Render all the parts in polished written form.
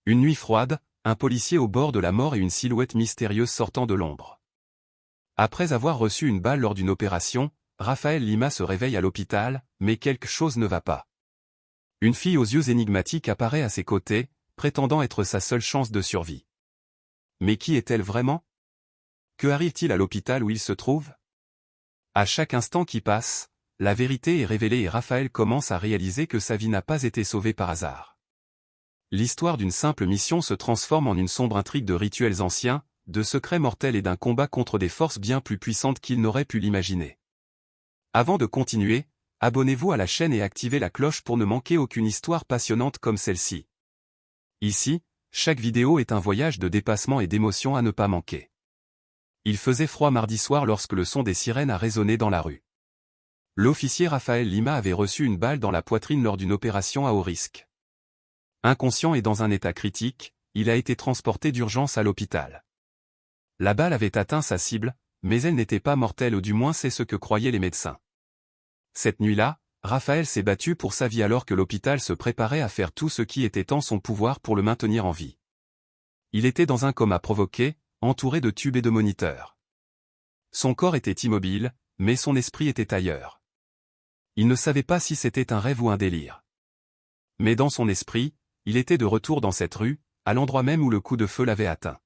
Une nuit froide, un policier au bord de la mort et une silhouette mystérieuse sortant de l'ombre. Après avoir reçu une balle lors d'une opération, Raphaël Lima se réveille à l'hôpital, mais quelque chose ne va pas. Une fille aux yeux énigmatiques apparaît à ses côtés, prétendant être sa seule chance de survie. Mais qui est-elle vraiment? Que arrive-t-il à l'hôpital où il se trouve? À chaque instant qui passe, la vérité est révélée et Raphaël commence à réaliser que sa vie n'a pas été sauvée par hasard. L'histoire d'une simple mission se transforme en une sombre intrigue de rituels anciens, de secrets mortels et d'un combat contre des forces bien plus puissantes qu'il n'aurait pu l'imaginer. Avant de continuer, abonnez-vous à la chaîne et activez la cloche pour ne manquer aucune histoire passionnante comme celle-ci. Ici, chaque vidéo est un voyage de dépassement et d'émotion à ne pas manquer. Il faisait froid mardi soir lorsque le son des sirènes a résonné dans la rue. L'officier Raphaël Lima avait reçu une balle dans la poitrine lors d'une opération à haut risque. Inconscient et dans un état critique, il a été transporté d'urgence à l'hôpital. La balle avait atteint sa cible, mais elle n'était pas mortelle ou du moins c'est ce que croyaient les médecins. Cette nuit-là, Raphaël s'est battu pour sa vie alors que l'hôpital se préparait à faire tout ce qui était en son pouvoir pour le maintenir en vie. Il était dans un coma provoqué, entouré de tubes et de moniteurs. Son corps était immobile, mais son esprit était ailleurs. Il ne savait pas si c'était un rêve ou un délire. Mais dans son esprit, il était de retour dans cette rue, à l'endroit même où le coup de feu l'avait atteint.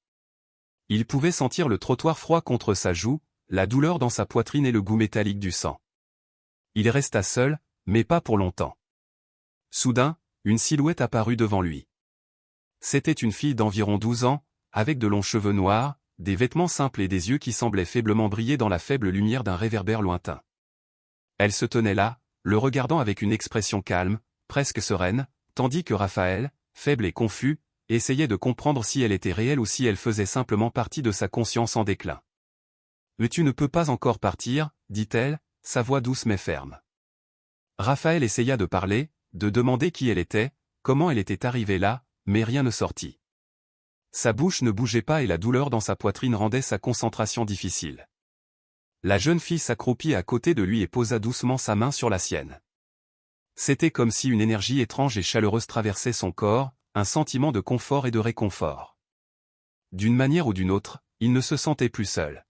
Il pouvait sentir le trottoir froid contre sa joue, la douleur dans sa poitrine et le goût métallique du sang. Il resta seul, mais pas pour longtemps. Soudain, une silhouette apparut devant lui. C'était une fille d'environ 12 ans, avec de longs cheveux noirs, des vêtements simples et des yeux qui semblaient faiblement briller dans la faible lumière d'un réverbère lointain. Elle se tenait là, le regardant avec une expression calme, presque sereine, tandis que Raphaël, faible et confus, essayait de comprendre si elle était réelle ou si elle faisait simplement partie de sa conscience en déclin. « Mais tu ne peux pas encore partir, dit-elle, sa voix douce mais ferme. Raphaël essaya de parler, de demander qui elle était, comment elle était arrivée là, mais rien ne sortit. Sa bouche ne bougeait pas et la douleur dans sa poitrine rendait sa concentration difficile. La jeune fille s'accroupit à côté de lui et posa doucement sa main sur la sienne. C'était comme si une énergie étrange et chaleureuse traversait son corps, un sentiment de confort et de réconfort. D'une manière ou d'une autre, il ne se sentait plus seul.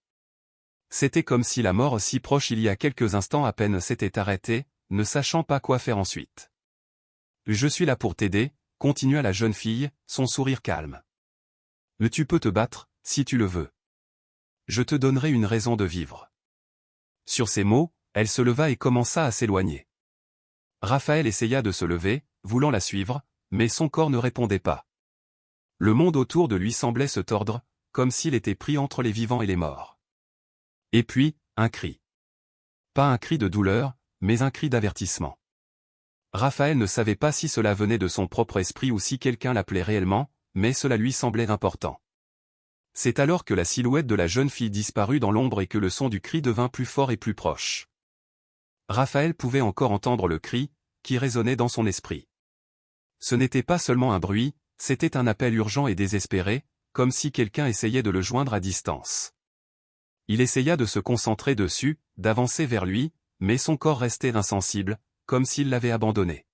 C'était comme si la mort si proche il y a quelques instants à peine s'était arrêtée, ne sachant pas quoi faire ensuite. « Je suis là pour t'aider », continua la jeune fille, son sourire calme. « Mais tu peux te battre, si tu le veux. Je te donnerai une raison de vivre. » Sur ces mots, elle se leva et commença à s'éloigner. Raphaël essaya de se lever, voulant la suivre, mais son corps ne répondait pas. Le monde autour de lui semblait se tordre, comme s'il était pris entre les vivants et les morts. Et puis, un cri. Pas un cri de douleur, mais un cri d'avertissement. Raphaël ne savait pas si cela venait de son propre esprit ou si quelqu'un l'appelait réellement, mais cela lui semblait important. C'est alors que la silhouette de la jeune fille disparut dans l'ombre et que le son du cri devint plus fort et plus proche. Raphaël pouvait encore entendre le cri, qui résonnait dans son esprit. Ce n'était pas seulement un bruit, c'était un appel urgent et désespéré, comme si quelqu'un essayait de le joindre à distance. Il essaya de se concentrer dessus, d'avancer vers lui, mais son corps restait insensible, comme s'il l'avait abandonné.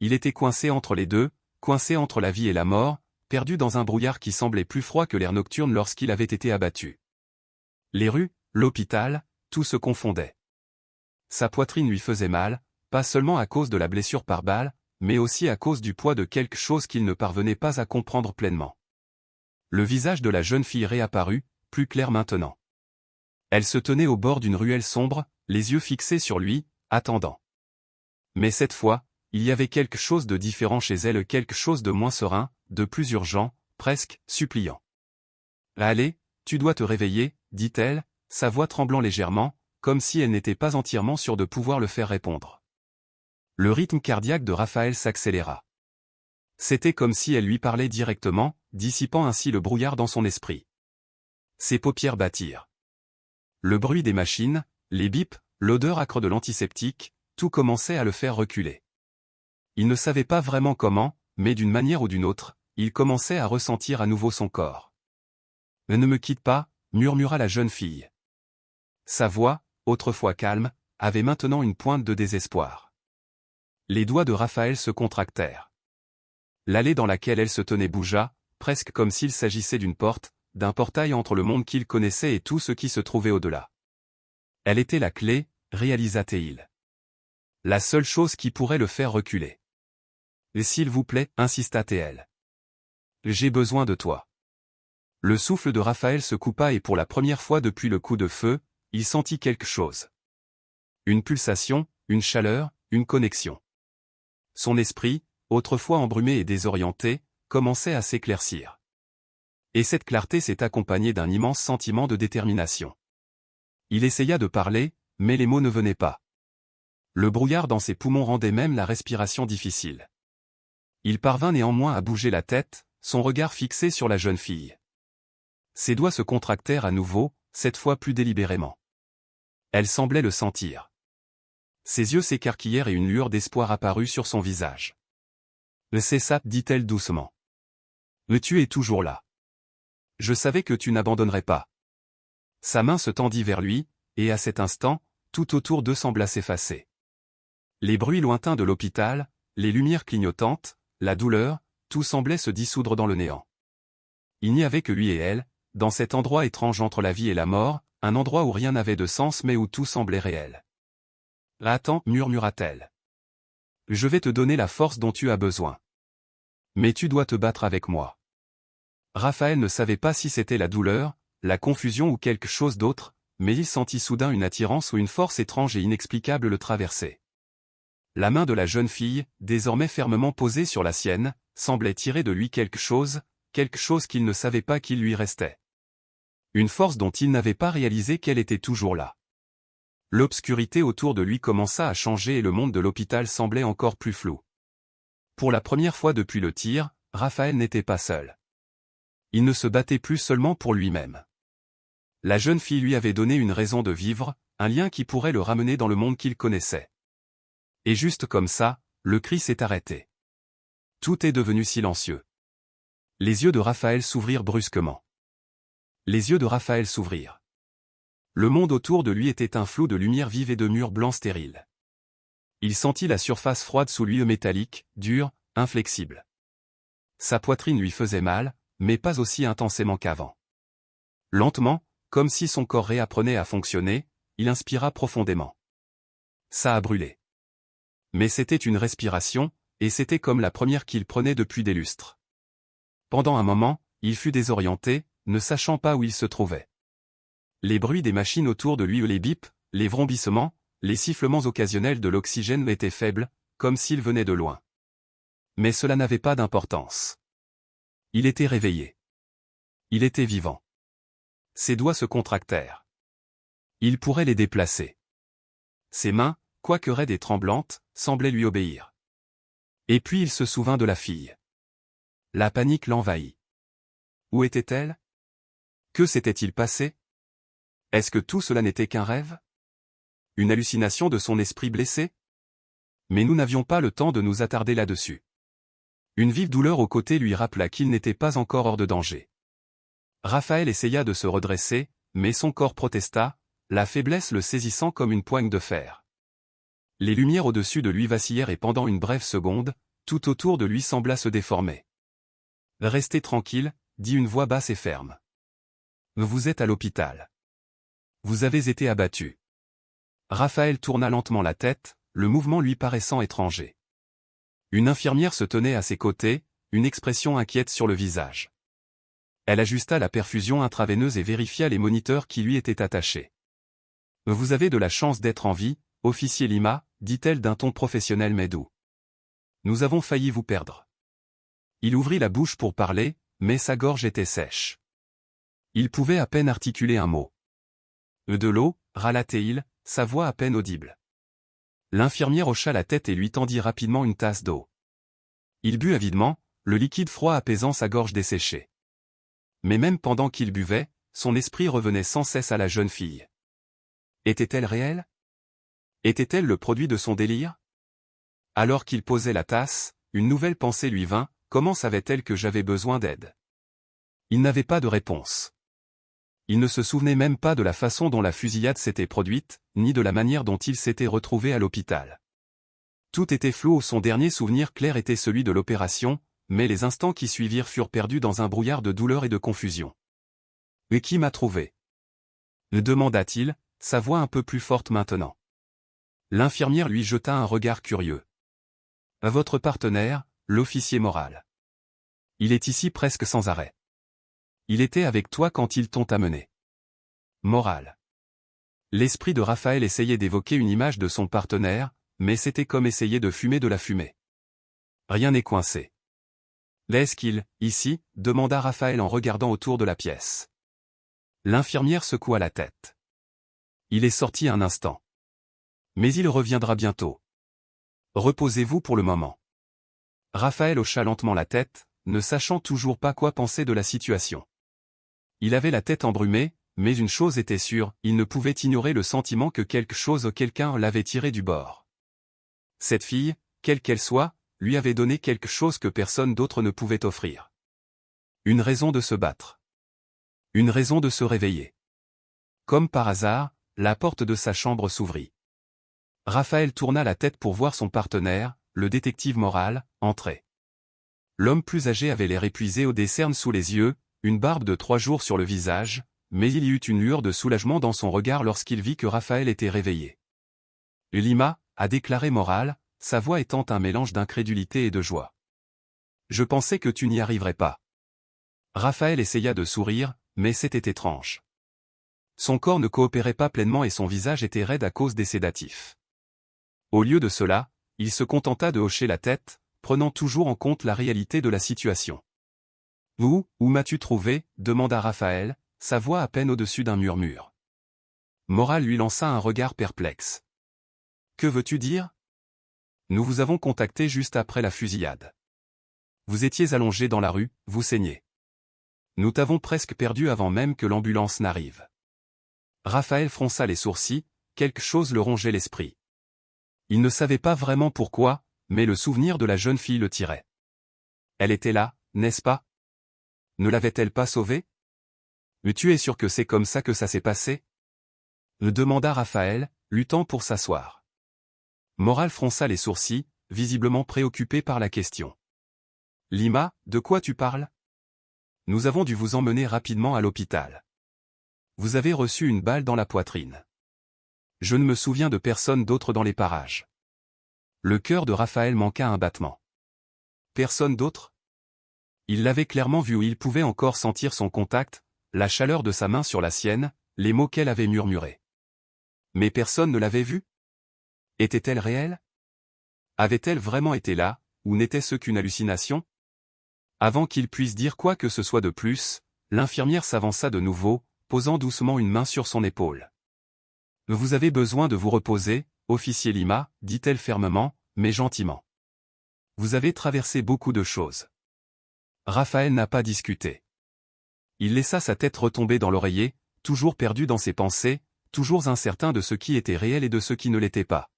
Il était coincé entre les deux, coincé entre la vie et la mort, perdu dans un brouillard qui semblait plus froid que l'air nocturne lorsqu'il avait été abattu. Les rues, l'hôpital, tout se confondait. Sa poitrine lui faisait mal, pas seulement à cause de la blessure par balle, mais aussi à cause du poids de quelque chose qu'il ne parvenait pas à comprendre pleinement. Le visage de la jeune fille réapparut, plus clair maintenant. Elle se tenait au bord d'une ruelle sombre, les yeux fixés sur lui, attendant. Mais cette fois, il y avait quelque chose de différent chez elle, quelque chose de moins serein, de plus urgent, presque suppliant. « Allez, tu dois te réveiller, dit-elle, sa voix tremblant légèrement, comme si elle n'était pas entièrement sûre de pouvoir le faire répondre. Le rythme cardiaque de Raphaël s'accéléra. C'était comme si elle lui parlait directement, dissipant ainsi le brouillard dans son esprit. Ses paupières battirent. Le bruit des machines, les bips, l'odeur âcre de l'antiseptique, tout commençait à le faire reculer. Il ne savait pas vraiment comment, mais d'une manière ou d'une autre, il commençait à ressentir à nouveau son corps. « Ne me quitte pas », murmura la jeune fille. Sa voix, autrefois calme, avait maintenant une pointe de désespoir. Les doigts de Raphaël se contractèrent. L'allée dans laquelle elle se tenait bougea, presque comme s'il s'agissait d'une porte, d'un portail entre le monde qu'il connaissait et tout ce qui se trouvait au-delà. Elle était la clé, réalisa Théil. La seule chose qui pourrait le faire reculer. « S'il vous plaît, insista Théil. J'ai besoin de toi. » Le souffle de Raphaël se coupa et pour la première fois depuis le coup de feu, il sentit quelque chose. Une pulsation, une chaleur, une connexion. Son esprit, autrefois embrumé et désorienté, commençait à s'éclaircir. Et cette clarté s'est accompagnée d'un immense sentiment de détermination. Il essaya de parler, mais les mots ne venaient pas. Le brouillard dans ses poumons rendait même la respiration difficile. Il parvint néanmoins à bouger la tête, son regard fixé sur la jeune fille. Ses doigts se contractèrent à nouveau, cette fois plus délibérément. Elle semblait le sentir. Ses yeux s'écarquillèrent et une lueur d'espoir apparut sur son visage. « C'est ça, dit-elle doucement. Mais tu es toujours là. Je savais que tu n'abandonnerais pas. » Sa main se tendit vers lui, et à cet instant, tout autour d'eux sembla s'effacer. Les bruits lointains de l'hôpital, les lumières clignotantes, la douleur, tout semblait se dissoudre dans le néant. Il n'y avait que lui et elle, dans cet endroit étrange entre la vie et la mort, un endroit où rien n'avait de sens mais où tout semblait réel. « Attends, murmura-t-elle. Je vais te donner la force dont tu as besoin. Mais tu dois te battre avec moi. » Raphaël ne savait pas si c'était la douleur, la confusion ou quelque chose d'autre, mais il sentit soudain une attirance ou une force étrange et inexplicable le traverser. La main de la jeune fille, désormais fermement posée sur la sienne, semblait tirer de lui quelque chose qu'il ne savait pas qu'il lui restait. Une force dont il n'avait pas réalisé qu'elle était toujours là. L'obscurité autour de lui commença à changer et le monde de l'hôpital semblait encore plus flou. Pour la première fois depuis le tir, Raphaël n'était pas seul. Il ne se battait plus seulement pour lui-même. La jeune fille lui avait donné une raison de vivre, un lien qui pourrait le ramener dans le monde qu'il connaissait. Et juste comme ça, le cri s'est arrêté. Tout est devenu silencieux. Les yeux de Raphaël s'ouvrirent brusquement. Les yeux de Raphaël s'ouvrirent. Le monde autour de lui était un flou de lumière vive et de murs blancs stériles. Il sentit la surface froide sous lui métallique, dure, inflexible. Sa poitrine lui faisait mal, mais pas aussi intensément qu'avant. Lentement, comme si son corps réapprenait à fonctionner, il inspira profondément. Ça a brûlé. Mais c'était une respiration, et c'était comme la première qu'il prenait depuis des lustres. Pendant un moment, il fut désorienté, ne sachant pas où il se trouvait. Les bruits des machines autour de lui, les bips, les vrombissements, les sifflements occasionnels de l'oxygène étaient faibles, comme s'ils venaient de loin. Mais cela n'avait pas d'importance. Il était réveillé. Il était vivant. Ses doigts se contractèrent. Il pourrait les déplacer. Ses mains, quoique raides et tremblantes, semblaient lui obéir. Et puis il se souvint de la fille. La panique l'envahit. Où était-elle? Que s'était-il passé? Est-ce que tout cela n'était qu'un rêve? Une hallucination de son esprit blessé? Mais nous n'avions pas le temps de nous attarder là-dessus. Une vive douleur au côté lui rappela qu'il n'était pas encore hors de danger. Raphaël essaya de se redresser, mais son corps protesta, la faiblesse le saisissant comme une poigne de fer. Les lumières au-dessus de lui vacillèrent et pendant une brève seconde, tout autour de lui sembla se déformer. « Restez tranquille, » dit une voix basse et ferme. « Vous êtes à l'hôpital. Vous avez été abattu. » Raphaël tourna lentement la tête, le mouvement lui paraissant étranger. Une infirmière se tenait à ses côtés, une expression inquiète sur le visage. Elle ajusta la perfusion intraveineuse et vérifia les moniteurs qui lui étaient attachés. « Vous avez de la chance d'être en vie, officier Lima, » dit-elle d'un ton professionnel mais doux. « Nous avons failli vous perdre. » Il ouvrit la bouche pour parler, mais sa gorge était sèche. Il pouvait à peine articuler un mot. « De l'eau, » râla Théil, sa voix à peine audible. L'infirmière hocha la tête et lui tendit rapidement une tasse d'eau. Il but avidement, le liquide froid apaisant sa gorge desséchée. Mais même pendant qu'il buvait, son esprit revenait sans cesse à la jeune fille. Était-elle réelle? Était-elle le produit de son délire? Alors qu'il posait la tasse, une nouvelle pensée lui vint, comment savait-elle que j'avais besoin d'aide? Il n'avait pas de réponse. Il ne se souvenait même pas de la façon dont la fusillade s'était produite, ni de la manière dont il s'était retrouvé à l'hôpital. Tout était flou, son dernier souvenir clair était celui de l'opération, mais les instants qui suivirent furent perdus dans un brouillard de douleur et de confusion. « Et qui m'a trouvé ?» le demanda-t-il, sa voix un peu plus forte maintenant. L'infirmière lui jeta un regard curieux. « À votre partenaire, l'officier moral. Il est ici presque sans arrêt. Il était avec toi quand ils t'ont amené. » Moral. L'esprit de Raphaël essayait d'évoquer une image de son partenaire, mais c'était comme essayer de fumer de la fumée. Rien n'est coincé. « L'est-ce qu'il, ici ?» demanda Raphaël en regardant autour de la pièce. L'infirmière secoua la tête. Il est sorti un instant. Mais il reviendra bientôt. Reposez-vous pour le moment. Raphaël hocha lentement la tête, ne sachant toujours pas quoi penser de la situation. Il avait la tête embrumée, mais une chose était sûre, il ne pouvait ignorer le sentiment que quelque chose ou quelqu'un l'avait tiré du bord. Cette fille, quelle qu'elle soit, lui avait donné quelque chose que personne d'autre ne pouvait offrir. Une raison de se battre. Une raison de se réveiller. Comme par hasard, la porte de sa chambre s'ouvrit. Raphaël tourna la tête pour voir son partenaire, le détective moral, entrer. L'homme plus âgé avait l'air épuisé aux décernes sous les yeux, une barbe de 3 jours sur le visage, mais il y eut une lueur de soulagement dans son regard lorsqu'il vit que Raphaël était réveillé. « Lima » a déclaré Moral, sa voix étant un mélange d'incrédulité et de joie. « Je pensais que tu n'y arriverais pas. » Raphaël essaya de sourire, mais c'était étrange. Son corps ne coopérait pas pleinement et son visage était raide à cause des sédatifs. Au lieu de cela, il se contenta de hocher la tête, prenant toujours en compte la réalité de la situation. « Où m'as-tu trouvé ?» demanda Raphaël, sa voix à peine au-dessus d'un murmure. Moral lui lança un regard perplexe. « Que veux-tu dire ? Nous vous avons contacté juste après la fusillade. Vous étiez allongé dans la rue, vous saignez. Nous t'avons presque perdu avant même que l'ambulance n'arrive. » Raphaël fronça les sourcils, quelque chose le rongeait l'esprit. Il ne savait pas vraiment pourquoi, mais le souvenir de la jeune fille le tirait. Elle était là, n'est-ce pas? Ne l'avait-elle pas sauvée? Mais tu es sûr que c'est comme ça que ça s'est passé? Le demanda Raphaël, luttant pour s'asseoir. Moral fronça les sourcils, visiblement préoccupé par la question. Lima, de quoi tu parles? Nous avons dû vous emmener rapidement à l'hôpital. Vous avez reçu une balle dans la poitrine. Je ne me souviens de personne d'autre dans les parages. Le cœur de Raphaël manqua un battement. Personne d'autre? Il l'avait clairement vu où il pouvait encore sentir son contact, la chaleur de sa main sur la sienne, les mots qu'elle avait murmurés. Mais personne ne l'avait vue? Était-elle réelle? Avait-elle vraiment été là, ou n'était-ce qu'une hallucination? Avant qu'il puisse dire quoi que ce soit de plus, l'infirmière s'avança de nouveau, posant doucement une main sur son épaule. « Vous avez besoin de vous reposer, officier Lima, dit-elle fermement, mais gentiment. Vous avez traversé beaucoup de choses. » Raphaël n'a pas discuté. Il laissa sa tête retomber dans l'oreiller, toujours perdu dans ses pensées, toujours incertain de ce qui était réel et de ce qui ne l'était pas.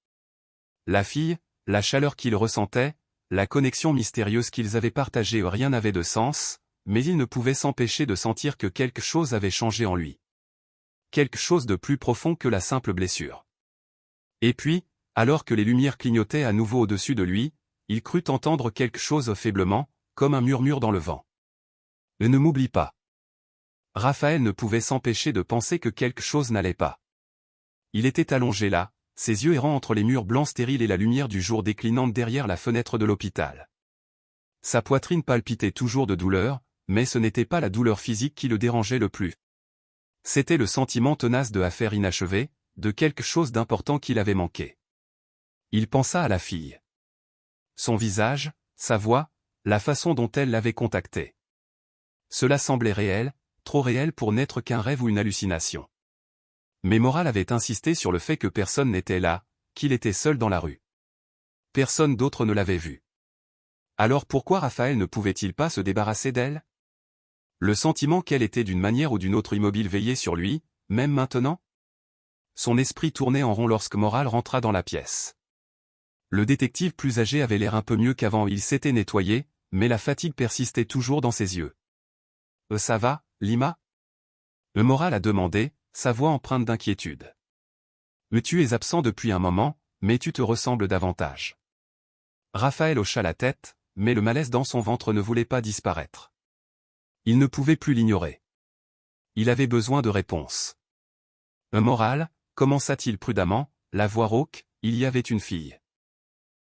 La fille, la chaleur qu'il ressentait, la connexion mystérieuse qu'ils avaient partagée, rien n'avait de sens, mais il ne pouvait s'empêcher de sentir que quelque chose avait changé en lui. Quelque chose de plus profond que la simple blessure. Et puis, alors que les lumières clignotaient à nouveau au-dessus de lui, il crut entendre quelque chose faiblement, comme un murmure dans le vent. « Ne m'oublie pas. » Raphaël ne pouvait s'empêcher de penser que quelque chose n'allait pas. Il était allongé là, ses yeux errant entre les murs blancs stériles et la lumière du jour déclinante derrière la fenêtre de l'hôpital. Sa poitrine palpitait toujours de douleur, mais ce n'était pas la douleur physique qui le dérangeait le plus. C'était le sentiment tenace de affaire inachevée, de quelque chose d'important qu'il avait manqué. Il pensa à la fille. Son visage, sa voix, la façon dont elle l'avait contacté. Cela semblait réel, trop réel pour n'être qu'un rêve ou une hallucination. Mais Moral avait insisté sur le fait que personne n'était là, qu'il était seul dans la rue. Personne d'autre ne l'avait vu. Alors pourquoi Raphaël ne pouvait-il pas se débarrasser d'elle? Le sentiment qu'elle était d'une manière ou d'une autre immobile veillait sur lui, même maintenant? Son esprit tournait en rond lorsque Moral rentra dans la pièce. Le détective plus âgé avait l'air un peu mieux qu'avant, il s'était nettoyé, mais la fatigue persistait toujours dans ses yeux. « Ça va, Lima ?» Le Moral a demandé, sa voix empreinte d'inquiétude. « Tu es absent depuis un moment, mais tu te ressembles davantage. » Raphaël hocha la tête, mais le malaise dans son ventre ne voulait pas disparaître. Il ne pouvait plus l'ignorer. Il avait besoin de réponses. Moral, commença-t-il prudemment, la voix rauque, il y avait une fille.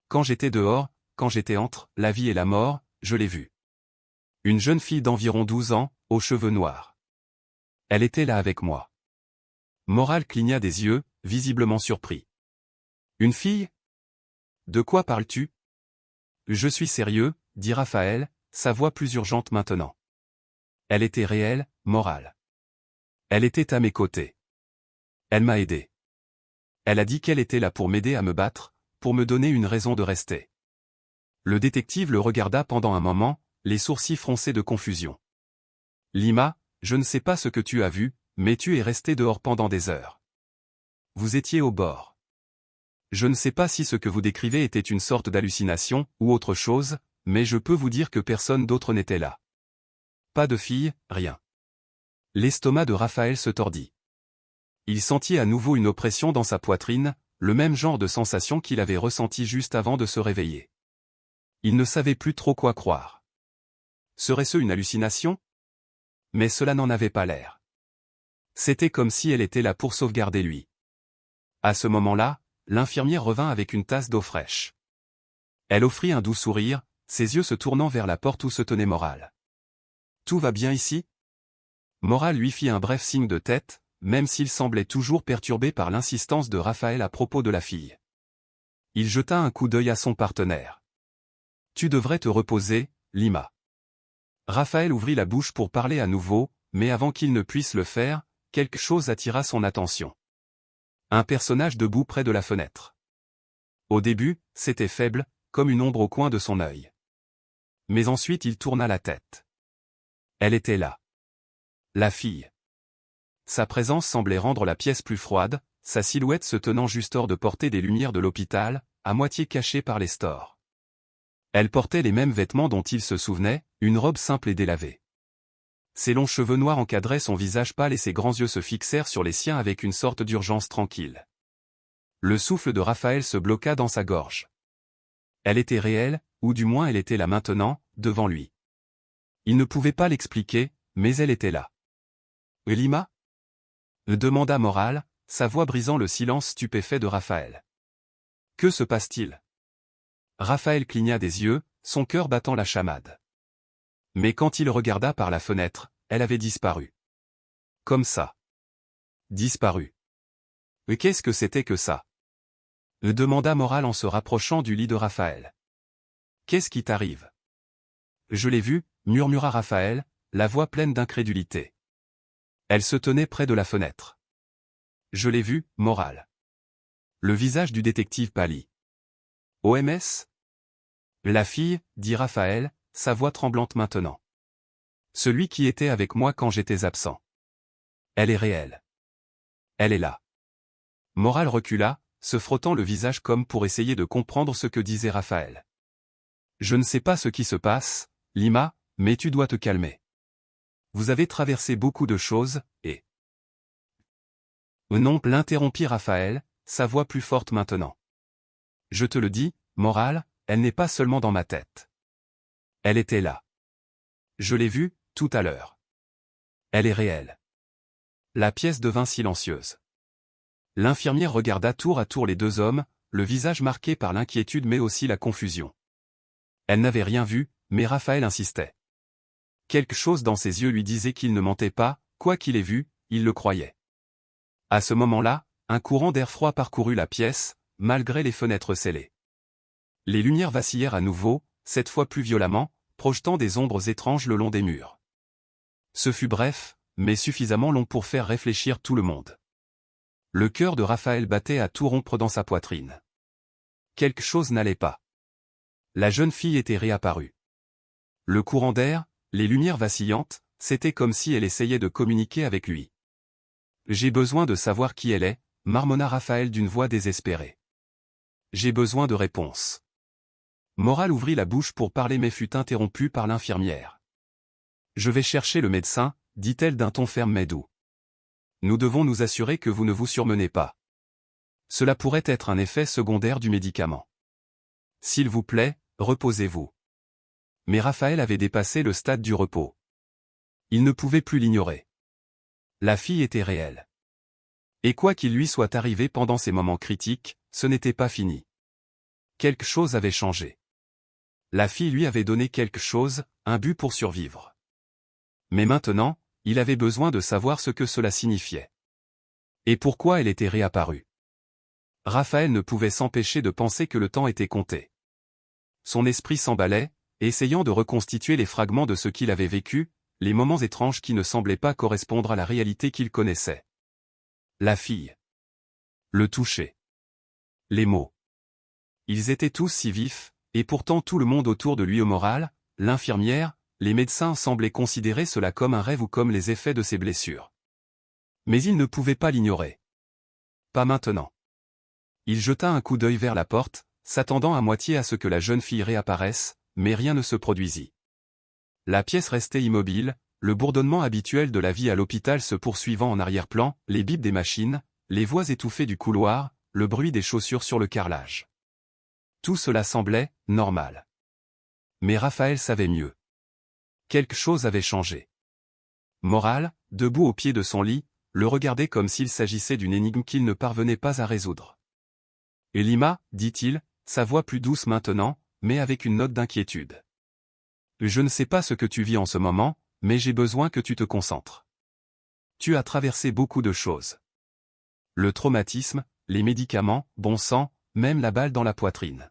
Quand j'étais dehors, quand j'étais entre la vie et la mort, je l'ai vue. Une jeune fille d'environ 12 ans, aux cheveux noirs. Elle était là avec moi. Moral cligna des yeux, visiblement surpris. Une fille? De quoi parles-tu? Je suis sérieux, dit Raphaël, sa voix plus urgente maintenant. Elle était réelle, Moral. Elle était à mes côtés. Elle m'a aidé. Elle a dit qu'elle était là pour m'aider à me battre, pour me donner une raison de rester. Le détective le regarda pendant un moment, les sourcils froncés de confusion. Lima, je ne sais pas ce que tu as vu, mais tu es resté dehors pendant des heures. Vous étiez au bord. Je ne sais pas si ce que vous décrivez était une sorte d'hallucination, ou autre chose, mais je peux vous dire que personne d'autre n'était là. Pas de fille, rien. L'estomac de Raphaël se tordit. Il sentit à nouveau une oppression dans sa poitrine, le même genre de sensation qu'il avait ressenti juste avant de se réveiller. Il ne savait plus trop quoi croire. Serait-ce une hallucination? Mais cela n'en avait pas l'air. C'était comme si elle était là pour sauvegarder lui. À ce moment-là, l'infirmière revint avec une tasse d'eau fraîche. Elle offrit un doux sourire, ses yeux se tournant vers la porte où se tenait Moral. Tout va bien ici? Moral lui fit un bref signe de tête, même s'il semblait toujours perturbé par l'insistance de Raphaël à propos de la fille. Il jeta un coup d'œil à son partenaire. Tu devrais te reposer, Lima. Raphaël ouvrit la bouche pour parler à nouveau, mais avant qu'il ne puisse le faire, quelque chose attira son attention. Un personnage debout près de la fenêtre. Au début, c'était faible, comme une ombre au coin de son œil. Mais ensuite il tourna la tête. Elle était là. La fille. Sa présence semblait rendre la pièce plus froide, sa silhouette se tenant juste hors de portée des lumières de l'hôpital, à moitié cachée par les stores. Elle portait les mêmes vêtements dont il se souvenait, une robe simple et délavée. Ses longs cheveux noirs encadraient son visage pâle et ses grands yeux se fixèrent sur les siens avec une sorte d'urgence tranquille. Le souffle de Raphaël se bloqua dans sa gorge. Elle était réelle, ou du moins elle était là maintenant, devant lui. Il ne pouvait pas l'expliquer, mais elle était là. « Lima ?» demanda Moral, sa voix brisant le silence stupéfait de Raphaël. « Que se passe-t-il » Raphaël cligna des yeux, son cœur battant la chamade. Mais quand il regarda par la fenêtre, elle avait disparu. Comme ça. Disparu. Mais qu'est-ce que c'était que ça? Demanda Moral en se rapprochant du lit de Raphaël. Qu'est-ce qui t'arrive? Je l'ai vue, murmura Raphaël, la voix pleine d'incrédulité. Elle se tenait près de la fenêtre. Je l'ai vue, Moral. Le visage du détective pâlit. OMS? La fille, dit Raphaël, sa voix tremblante maintenant. Celui qui était avec moi quand j'étais absent. Elle est réelle. Elle est là. Moral recula, se frottant le visage comme pour essayer de comprendre ce que disait Raphaël. Je ne sais pas ce qui se passe, Lima, mais tu dois te calmer. Vous avez traversé beaucoup de choses, et... Non, l'interrompit Raphaël, sa voix plus forte maintenant. Je te le dis, Moral, elle n'est pas seulement dans ma tête. Elle était là. Je l'ai vue, tout à l'heure. Elle est réelle. La pièce devint silencieuse. L'infirmière regarda tour à tour les deux hommes, le visage marqué par l'inquiétude mais aussi la confusion. Elle n'avait rien vu, mais Raphaël insistait. Quelque chose dans ses yeux lui disait qu'il ne mentait pas, quoi qu'il ait vu, il le croyait. À ce moment-là, un courant d'air froid parcourut la pièce, malgré les fenêtres scellées. Les lumières vacillèrent à nouveau, cette fois plus violemment, projetant des ombres étranges le long des murs. Ce fut bref, mais suffisamment long pour faire réfléchir tout le monde. Le cœur de Raphaël battait à tout rompre dans sa poitrine. Quelque chose n'allait pas. La jeune fille était réapparue. Le courant d'air, les lumières vacillantes, c'était comme si elle essayait de communiquer avec lui. J'ai besoin de savoir qui elle est, marmonna Raphaël d'une voix désespérée. J'ai besoin de réponses. Moral ouvrit la bouche pour parler mais fut interrompu par l'infirmière. Je vais chercher le médecin, dit-elle d'un ton ferme mais doux. Nous devons nous assurer que vous ne vous surmenez pas. Cela pourrait être un effet secondaire du médicament. S'il vous plaît, reposez-vous. Mais Raphaël avait dépassé le stade du repos. Il ne pouvait plus l'ignorer. La fille était réelle. Et quoi qu'il lui soit arrivé pendant ces moments critiques, ce n'était pas fini. Quelque chose avait changé. La fille lui avait donné quelque chose, un but pour survivre. Mais maintenant, il avait besoin de savoir ce que cela signifiait. Et pourquoi elle était réapparue. Raphaël ne pouvait s'empêcher de penser que le temps était compté. Son esprit s'emballait, essayant de reconstituer les fragments de ce qu'il avait vécu, les moments étranges qui ne semblaient pas correspondre à la réalité qu'il connaissait. La fille. Le toucher. Les mots. Ils étaient tous si vifs, et pourtant tout le monde autour de lui au moral, l'infirmière, les médecins semblaient considérer cela comme un rêve ou comme les effets de ses blessures. Mais il ne pouvait pas l'ignorer. Pas maintenant. Il jeta un coup d'œil vers la porte, s'attendant à moitié à ce que la jeune fille réapparaisse, mais rien ne se produisit. La pièce restait immobile, le bourdonnement habituel de la vie à l'hôpital se poursuivant en arrière-plan, les bips des machines, les voix étouffées du couloir, le bruit des chaussures sur le carrelage. Tout cela semblait normal. Mais Raphaël savait mieux. Quelque chose avait changé. Morale, debout au pied de son lit, le regardait comme s'il s'agissait d'une énigme qu'il ne parvenait pas à résoudre. « Lima, dit-il, sa voix plus douce maintenant, mais avec une note d'inquiétude. Je ne sais pas ce que tu vis en ce moment, mais j'ai besoin que tu te concentres. Tu as traversé beaucoup de choses. Le traumatisme, les médicaments, bon sang, même la balle dans la poitrine.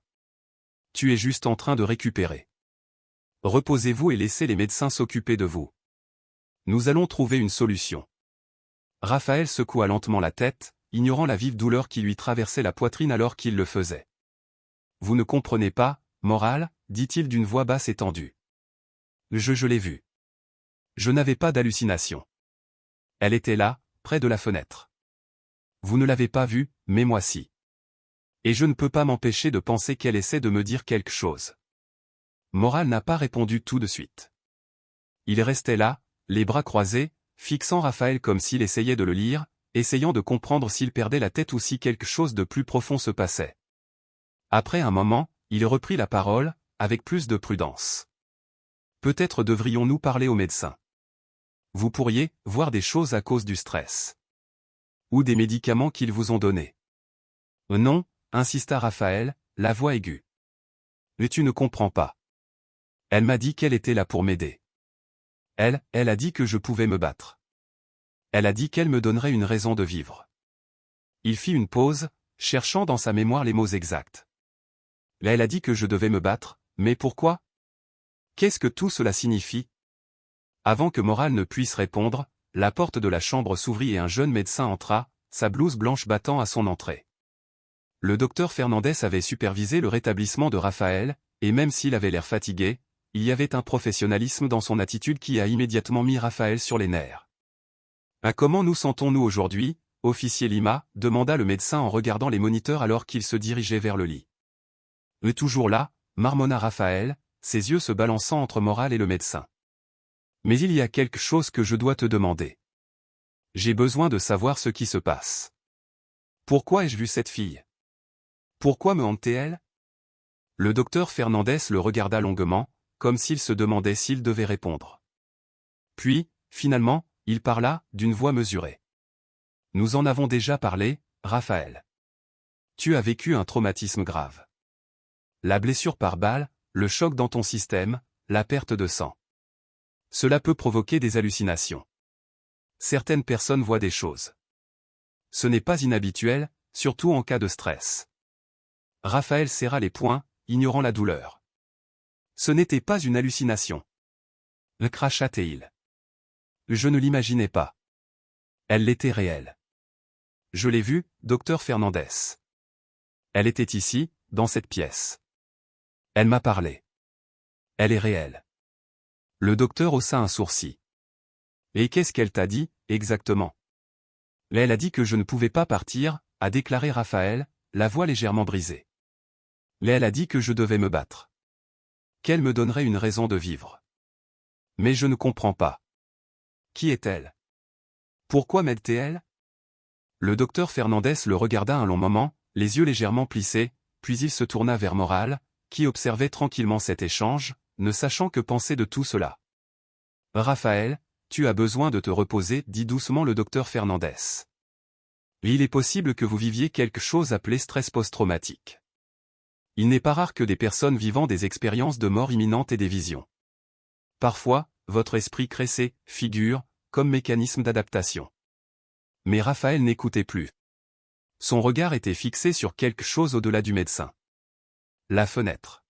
Tu es juste en train de récupérer. Reposez-vous et laissez les médecins s'occuper de vous. Nous allons trouver une solution. » Raphaël secoua lentement la tête, ignorant la vive douleur qui lui traversait la poitrine alors qu'il le faisait. « Vous ne comprenez pas, Morale, dit-il d'une voix basse et tendue. Je l'ai vue. Je n'avais pas d'hallucination. Elle était là, près de la fenêtre. Vous ne l'avez pas vue, mais moi si. Et je ne peux pas m'empêcher de penser qu'elle essaie de me dire quelque chose. » Morale n'a pas répondu tout de suite. Il restait là, les bras croisés, fixant Raphaël comme s'il essayait de le lire, essayant de comprendre s'il perdait la tête ou si quelque chose de plus profond se passait. Après un moment, il reprit la parole, avec plus de prudence. « Peut-être devrions-nous parler au médecin. Vous pourriez voir des choses à cause du stress. Ou des médicaments qu'ils vous ont donnés. » « Non, » insista Raphaël, la voix aiguë. « Mais tu ne comprends pas. Elle m'a dit qu'elle était là pour m'aider. Elle a dit que je pouvais me battre. Elle a dit qu'elle me donnerait une raison de vivre. » Il fit une pause, cherchant dans sa mémoire les mots exacts. « Elle a dit que je devais me battre, mais pourquoi? Qu'est-ce que tout cela signifie ?» Avant que Morale ne puisse répondre, la porte de la chambre s'ouvrit et un jeune médecin entra, sa blouse blanche battant à son entrée. Le docteur Fernandez avait supervisé le rétablissement de Raphaël, et même s'il avait l'air fatigué, il y avait un professionnalisme dans son attitude qui a immédiatement mis Raphaël sur les nerfs. « Comment nous sentons-nous aujourd'hui, officier Lima » demanda le médecin en regardant les moniteurs alors qu'il se dirigeait vers le lit. « Toujours là » marmonna Raphaël, ses yeux se balançant entre Morale et le médecin. « Mais il y a quelque chose que je dois te demander. J'ai besoin de savoir ce qui se passe. Pourquoi ai-je vu cette fille? Pourquoi me hantait-elle » Le docteur Fernandez le regarda longuement, comme s'il se demandait s'il devait répondre. Puis, finalement, il parla, d'une voix mesurée. « Nous en avons déjà parlé, Raphaël. Tu as vécu un traumatisme grave. La blessure par balle, le choc dans ton système, la perte de sang. Cela peut provoquer des hallucinations. Certaines personnes voient des choses. Ce n'est pas inhabituel, surtout en cas de stress. » Raphaël serra les poings, ignorant la douleur. Ce n'était pas une hallucination. Le cracha-t-il. Je ne l'imaginais pas. Elle l'était réelle. Je l'ai vue, docteur Fernandez. Elle était ici, dans cette pièce. Elle m'a parlé. Elle est réelle. Le docteur haussa un sourcil. Et qu'est-ce qu'elle t'a dit, exactement? Elle a dit que je ne pouvais pas partir, a déclaré Raphaël, la voix légèrement brisée. Elle a dit que je devais me battre. Qu'elle me donnerait une raison de vivre. Mais je ne comprends pas. Qui est-elle? Pourquoi m'aide-t-elle? Le docteur Fernandez le regarda un long moment, les yeux légèrement plissés, puis il se tourna vers Morale, qui observait tranquillement cet échange, ne sachant que penser de tout cela. « Raphaël, tu as besoin de te reposer, dit doucement le docteur Fernandez. Il est possible que vous viviez quelque chose appelé stress post-traumatique. Il n'est pas rare que des personnes vivant des expériences de mort imminente aient des visions. Parfois, votre esprit crée ces figures comme mécanisme d'adaptation. » Mais Raphaël n'écoutait plus. Son regard était fixé sur quelque chose au-delà du médecin. La fenêtre.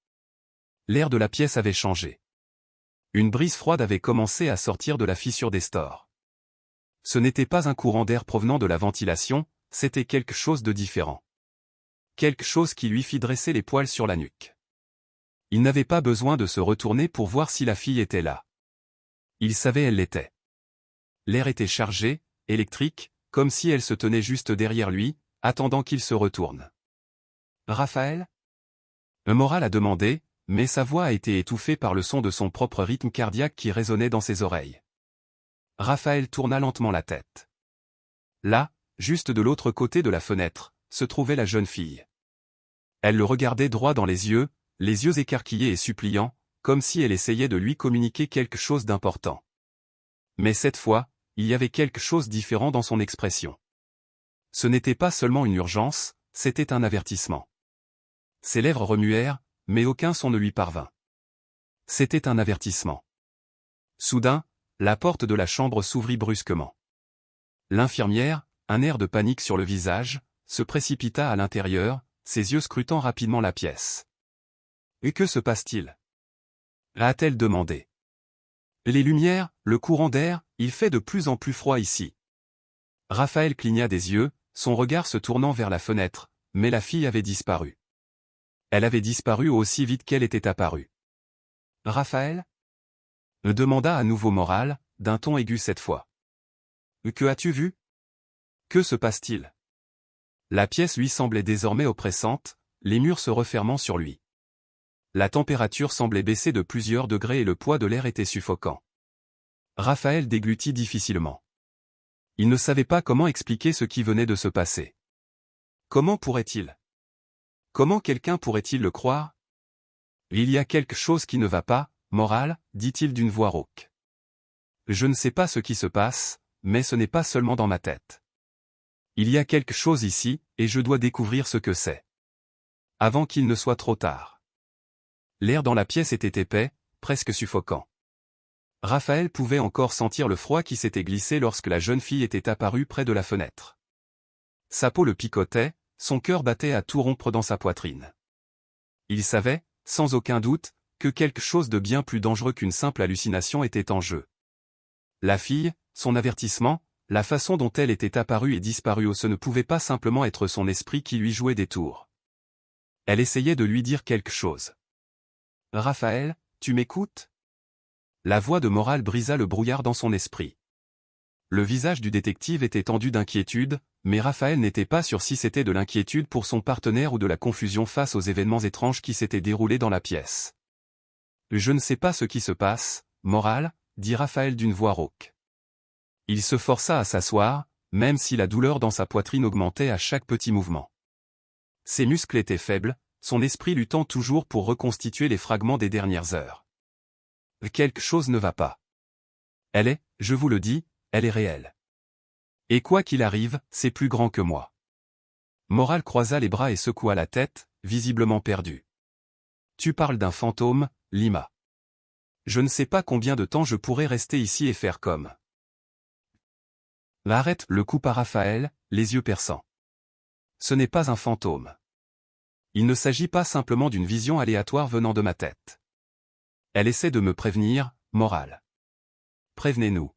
L'air de la pièce avait changé. Une brise froide avait commencé à sortir de la fissure des stores. Ce n'était pas un courant d'air provenant de la ventilation, c'était quelque chose de différent. Quelque chose qui lui fit dresser les poils sur la nuque. Il n'avait pas besoin de se retourner pour voir si la fille était là. Il savait elle l'était. L'air était chargé, électrique, comme si elle se tenait juste derrière lui, attendant qu'il se retourne. « Raphaël ?» Moral a demandé, mais sa voix a été étouffée par le son de son propre rythme cardiaque qui résonnait dans ses oreilles. Raphaël tourna lentement la tête. Là, juste de l'autre côté de la fenêtre, se trouvait la jeune fille. Elle le regardait droit dans les yeux écarquillés et suppliants, comme si elle essayait de lui communiquer quelque chose d'important. Mais cette fois, il y avait quelque chose de différent dans son expression. Ce n'était pas seulement une urgence, c'était un avertissement. Ses lèvres remuèrent, mais aucun son ne lui parvint. C'était un avertissement. Soudain, la porte de la chambre s'ouvrit brusquement. L'infirmière, un air de panique sur le visage, se précipita à l'intérieur, ses yeux scrutant rapidement la pièce. « Et que se passe-t-il » a-t-elle demandé. « Les lumières, le courant d'air, il fait de plus en plus froid ici. » Raphaël cligna des yeux, son regard se tournant vers la fenêtre, mais la fille avait disparu. Elle avait disparu aussi vite qu'elle était apparue. « Raphaël ?» demanda à nouveau Moral, d'un ton aigu cette fois. « Que as-tu vu ? Que se passe-t-il » La pièce lui semblait désormais oppressante, les murs se refermant sur lui. La température semblait baisser de plusieurs degrés et le poids de l'air était suffocant. Raphaël déglutit difficilement. Il ne savait pas comment expliquer ce qui venait de se passer. Comment pourrait-il ? Comment quelqu'un pourrait-il le croire ? Il y a quelque chose qui ne va pas, Moral, dit-il d'une voix rauque. Je ne sais pas ce qui se passe, mais ce n'est pas seulement dans ma tête. Il y a quelque chose ici, et je dois découvrir ce que c'est. Avant qu'il ne soit trop tard. L'air dans la pièce était épais, presque suffocant. Raphaël pouvait encore sentir le froid qui s'était glissé lorsque la jeune fille était apparue près de la fenêtre. Sa peau le picotait, son cœur battait à tout rompre dans sa poitrine. Il savait, sans aucun doute, que quelque chose de bien plus dangereux qu'une simple hallucination était en jeu. La fille, son avertissement, la façon dont elle était apparue et disparue, ce ne pouvait pas simplement être son esprit qui lui jouait des tours. Elle essayait de lui dire quelque chose. « Raphaël, tu m'écoutes » La voix de Moral brisa le brouillard dans son esprit. Le visage du détective était tendu d'inquiétude, mais Raphaël n'était pas sûr si c'était de l'inquiétude pour son partenaire ou de la confusion face aux événements étranges qui s'étaient déroulés dans la pièce. « Je ne sais pas ce qui se passe, Moral, » dit Raphaël d'une voix rauque. Il se força à s'asseoir, même si la douleur dans sa poitrine augmentait à chaque petit mouvement. Ses muscles étaient faibles, son esprit luttant toujours pour reconstituer les fragments des dernières heures. Quelque chose ne va pas. Elle est, je vous le dis, elle est réelle. Et quoi qu'il arrive, c'est plus grand que moi. Moral croisa les bras et secoua la tête, visiblement perdu. Tu parles d'un fantôme, Lima. Je ne sais pas combien de temps je pourrais rester ici et faire comme. Arrête, le coupa Raphaël, les yeux perçants. Ce n'est pas un fantôme. Il ne s'agit pas simplement d'une vision aléatoire venant de ma tête. Elle essaie de me prévenir, Moral. Prévenez-nous.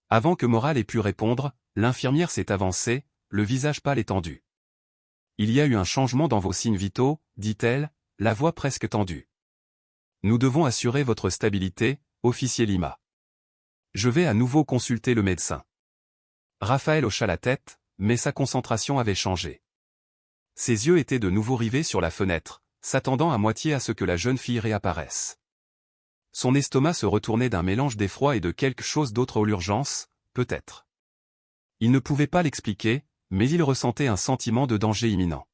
Avant que Moral ait pu répondre, l'infirmière s'est avancée, le visage pâle et tendu. Il y a eu un changement dans vos signes vitaux, dit-elle, la voix presque tendue. Nous devons assurer votre stabilité, officier Lima. Je vais à nouveau consulter le médecin. Raphaël hocha la tête, mais sa concentration avait changé. Ses yeux étaient de nouveau rivés sur la fenêtre, s'attendant à moitié à ce que la jeune fille réapparaisse. Son estomac se retournait d'un mélange d'effroi et de quelque chose d'autre à l'urgence, peut-être. Il ne pouvait pas l'expliquer, mais il ressentait un sentiment de danger imminent.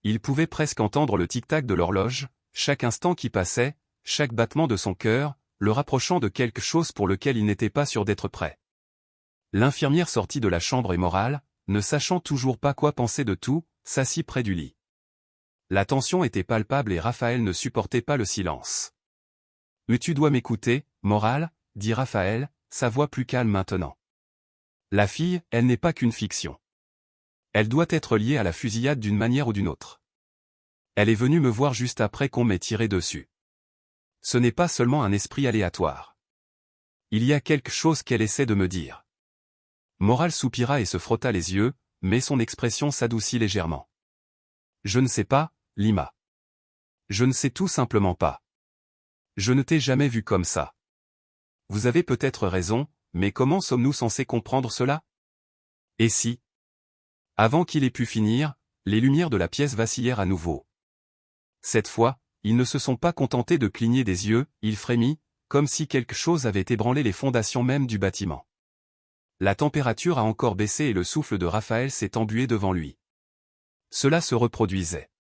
Il pouvait presque entendre le tic-tac de l'horloge, chaque instant qui passait, chaque battement de son cœur, le rapprochant de quelque chose pour lequel il n'était pas sûr d'être prêt. L'infirmière sortit de la chambre et Morale, ne sachant toujours pas quoi penser de tout, s'assit près du lit. La tension était palpable et Raphaël ne supportait pas le silence. « Tu dois m'écouter, Morale, dit Raphaël, sa voix plus calme maintenant. La fille, elle n'est pas qu'une fiction. Elle doit être liée à la fusillade d'une manière ou d'une autre. Elle est venue me voir juste après qu'on m'ait tiré dessus. Ce n'est pas seulement un esprit aléatoire. Il y a quelque chose qu'elle essaie de me dire. » Morale soupira et se frotta les yeux, mais son expression s'adoucit légèrement. « Je ne sais pas, Lima. Je ne sais tout simplement pas. Je ne t'ai jamais vu comme ça. Vous avez peut-être raison, mais comment sommes-nous censés comprendre cela? Et si? » Avant qu'il ait pu finir, les lumières de la pièce vacillèrent à nouveau. Cette fois, ils ne se sont pas contentés de cligner des yeux, il frémit, comme si quelque chose avait ébranlé les fondations même du bâtiment. La température a encore baissé et le souffle de Raphaël s'est embué devant lui. Cela se reproduisait.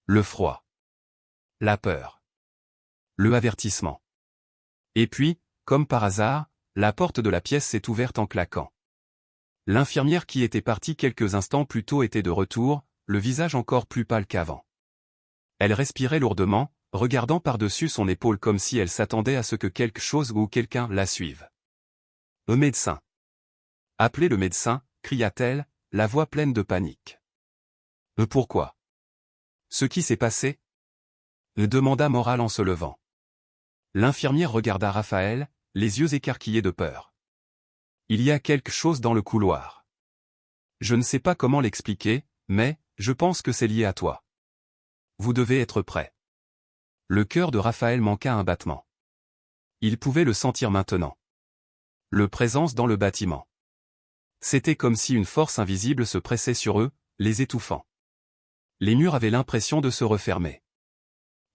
Le froid. La peur. Le avertissement. Et puis, comme par hasard, la porte de la pièce s'est ouverte en claquant. L'infirmière qui était partie quelques instants plus tôt était de retour, le visage encore plus pâle qu'avant. Elle respirait lourdement, regardant par-dessus son épaule comme si elle s'attendait à ce que quelque chose ou quelqu'un la suive. « Le médecin. Appelez le médecin, cria-t-elle, la voix pleine de panique. « Pourquoi? Ce qui s'est passé? » demanda Morale en se levant. L'infirmière regarda Raphaël, les yeux écarquillés de peur. « Il y a quelque chose dans le couloir. Je ne sais pas comment l'expliquer, mais, je pense que c'est lié à toi. Vous devez être prêt. » Le cœur de Raphaël manqua un battement. Il pouvait le sentir maintenant. Le présence dans le bâtiment. C'était comme si une force invisible se pressait sur eux, les étouffant. Les murs avaient l'impression de se refermer.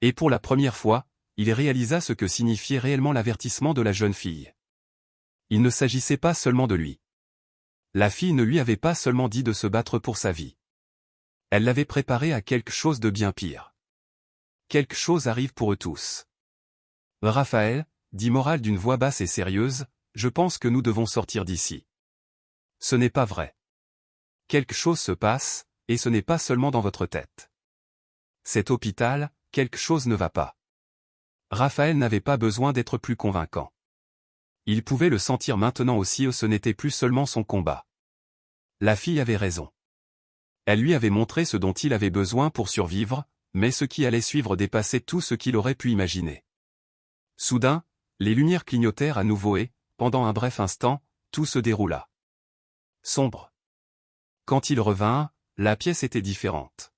Et pour la première fois, il réalisa ce que signifiait réellement l'avertissement de la jeune fille. Il ne s'agissait pas seulement de lui. La fille ne lui avait pas seulement dit de se battre pour sa vie. Elle l'avait préparé à quelque chose de bien pire. Quelque chose arrive pour eux tous. « Raphaël, dit Morale d'une voix basse et sérieuse, je pense que nous devons sortir d'ici. Ce n'est pas vrai. Quelque chose se passe, et ce n'est pas seulement dans votre tête. Cet hôpital, quelque chose ne va pas. » Raphaël n'avait pas besoin d'être plus convaincant. Il pouvait le sentir maintenant aussi, ce n'était plus seulement son combat. La fille avait raison. Elle lui avait montré ce dont il avait besoin pour survivre, mais ce qui allait suivre dépassait tout ce qu'il aurait pu imaginer. Soudain, les lumières clignotèrent à nouveau et, pendant un bref instant, tout se déroula. Sombre. Quand ils revinrent, la pièce était différente.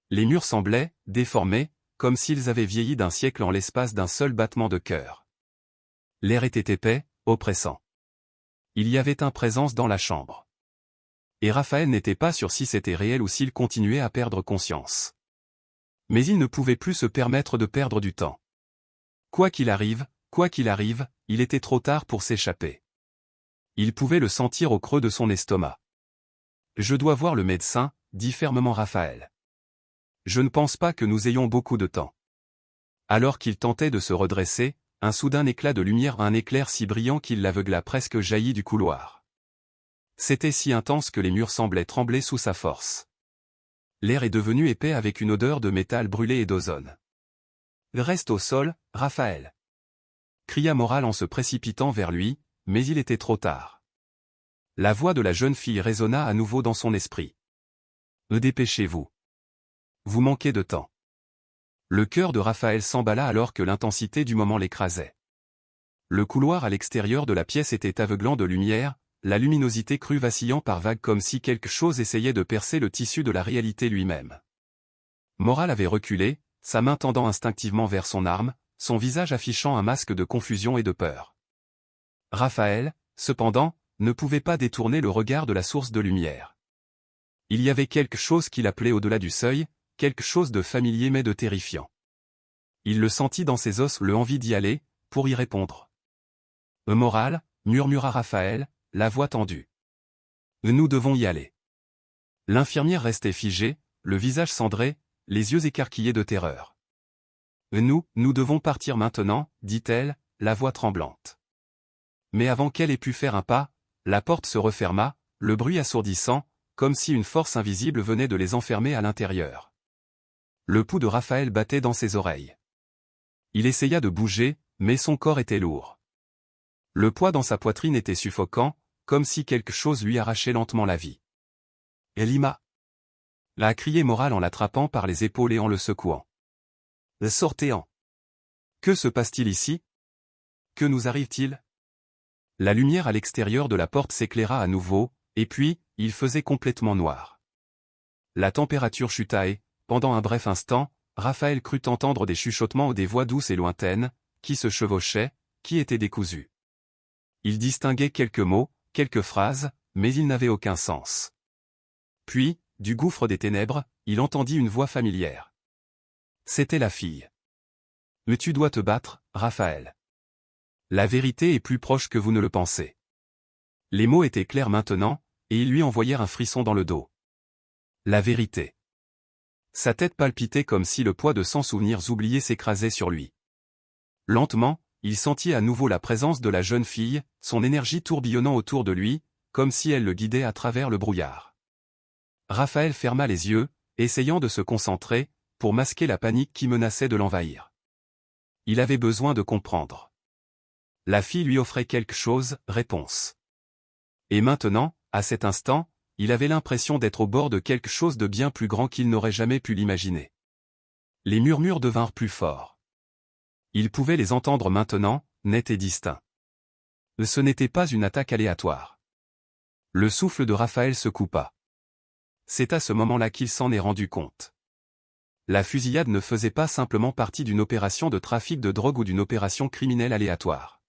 Les murs semblaient, déformés, comme s'ils avaient vieilli d'un siècle en l'espace d'un seul battement de cœur. L'air était épais, oppressant. Il y avait une présence dans la chambre. Et Raphaël n'était pas sûr si c'était réel ou s'il continuait à perdre conscience. Mais il ne pouvait plus se permettre de perdre du temps. Quoi qu'il arrive, il était trop tard pour s'échapper. Il pouvait le sentir au creux de son estomac. « Je dois voir le médecin, » dit fermement Raphaël. « Je ne pense pas que nous ayons beaucoup de temps. » Alors qu'il tentait de se redresser, un soudain éclat de lumière, un éclair si brillant qu'il l'aveugla presque, jaillit du couloir. C'était si intense que les murs semblaient trembler sous sa force. L'air est devenu épais avec une odeur de métal brûlé et d'ozone. « Reste au sol, Raphaël !» cria Morale en se précipitant vers lui, mais il était trop tard. La voix de la jeune fille résonna à nouveau dans son esprit. « Dépêchez-vous. Vous manquez de temps. » Le cœur de Raphaël s'emballa alors que l'intensité du moment l'écrasait. Le couloir à l'extérieur de la pièce était aveuglant de lumière, la luminosité crue vacillant par vagues comme si quelque chose essayait de percer le tissu de la réalité lui-même. Morale avait reculé, sa main tendant instinctivement vers son arme, son visage affichant un masque de confusion et de peur. Raphaël, cependant, ne pouvait pas détourner le regard de la source de lumière. Il y avait quelque chose qui l'appelait au-delà du seuil, quelque chose de familier mais de terrifiant. Il le sentit dans ses os, l'envie d'y aller, pour y répondre. « Morale, » murmura Raphaël, la voix tendue. « Nous devons y aller. » L'infirmière restait figée, le visage cendré, les yeux écarquillés de terreur. Nous devons partir maintenant, dit-elle, la voix tremblante. Mais avant qu'elle ait pu faire un pas, la porte se referma, le bruit assourdissant, comme si une force invisible venait de les enfermer à l'intérieur. Le pouls de Raphaël battait dans ses oreilles. Il essaya de bouger, mais son corps était lourd. Le poids dans sa poitrine était suffocant, comme si quelque chose lui arrachait lentement la vie. « Elima !» a crié Morale en l'attrapant par les épaules et en le secouant. « Sortez-en ! Que se passe-t-il ici? Que nous arrive-t-il » La lumière à l'extérieur de la porte s'éclaira à nouveau, et puis, il faisait complètement noir. La température chuta et, pendant un bref instant, Raphaël crut entendre des chuchotements ou des voix douces et lointaines, qui se chevauchaient, qui étaient décousues. Il distinguait quelques mots, quelques phrases, mais ils n'avaient aucun sens. Puis, du gouffre des ténèbres, il entendit une voix familière. C'était la fille. « Mais tu dois te battre, Raphaël. La vérité est plus proche que vous ne le pensez. » Les mots étaient clairs maintenant, et ils lui envoyèrent un frisson dans le dos. La vérité. Sa tête palpitait comme si le poids de 100 souvenirs oubliés s'écrasait sur lui. Lentement, il sentit à nouveau la présence de la jeune fille, son énergie tourbillonnant autour de lui, comme si elle le guidait à travers le brouillard. Raphaël ferma les yeux, essayant de se concentrer, pour masquer la panique qui menaçait de l'envahir. Il avait besoin de comprendre. La fille lui offrait quelque chose, réponse. Et maintenant, à cet instant, il avait l'impression d'être au bord de quelque chose de bien plus grand qu'il n'aurait jamais pu l'imaginer. Les murmures devinrent plus forts. Il pouvait les entendre maintenant, nets et distincts. Ce n'était pas une attaque aléatoire. Le souffle de Raphaël se coupa. C'est à ce moment-là qu'il s'en est rendu compte. La fusillade ne faisait pas simplement partie d'une opération de trafic de drogue ou d'une opération criminelle aléatoire.